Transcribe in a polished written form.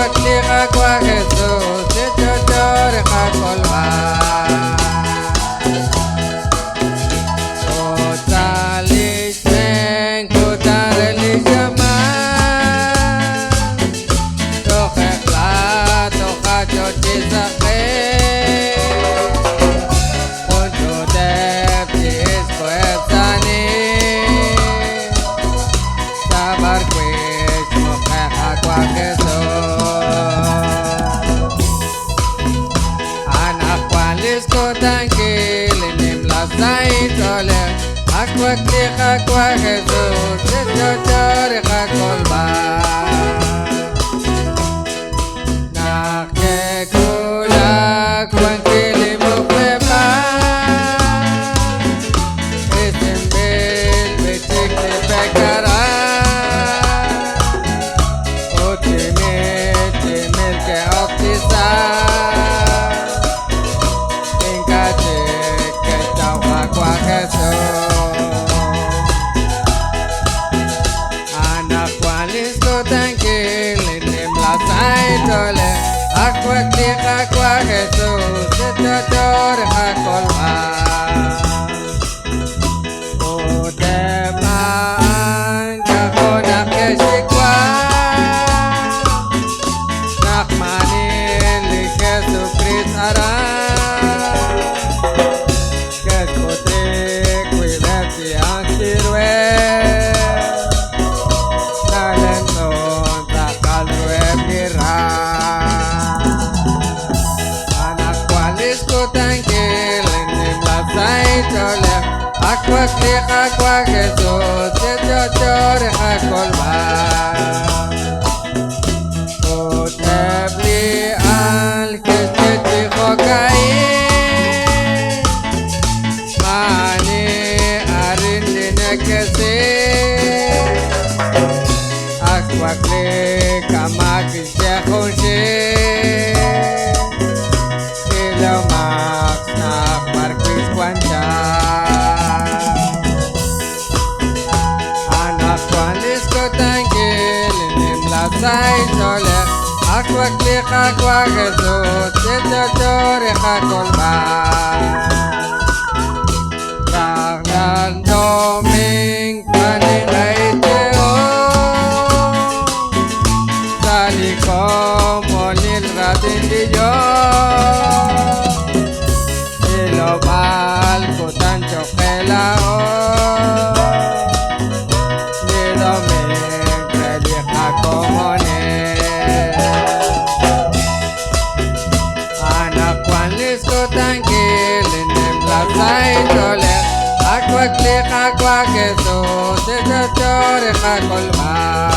Agua Jesús, te deja colmar. Kotalismen, kotarelijama. Tohekla, tohachotizake. Punto deptis koepsani. Sabar kuis, mokeh agua Jesús. Disco tranquil en la saitole Aqua clic aqua Jesús Te colba Naque kula Cuanquili muklepa Isimbil bitik ni pekara Utimil timil ke oktisa Agua Jesús Anak walis ko tranquil Inim lasay tole Aqua clic agua Jesús Tetodor hakolma Utemaan Kakonak kesikwa Nakmanin Li Jesús Christ aran Aqua clic agua Jesús Te deja colmar Utebli al que te dijo caer Mani arin dinekesi Aqua clic amakis jehunshi Ilomak nak marquis kuanca Saitole, aqua clic agua Jesús, te deja colmar. Ragnan doming paninaiteo, sali como nil ratindillo, silo mal kutan chokelao. Aqua clic agua Jesús, te deja colmar.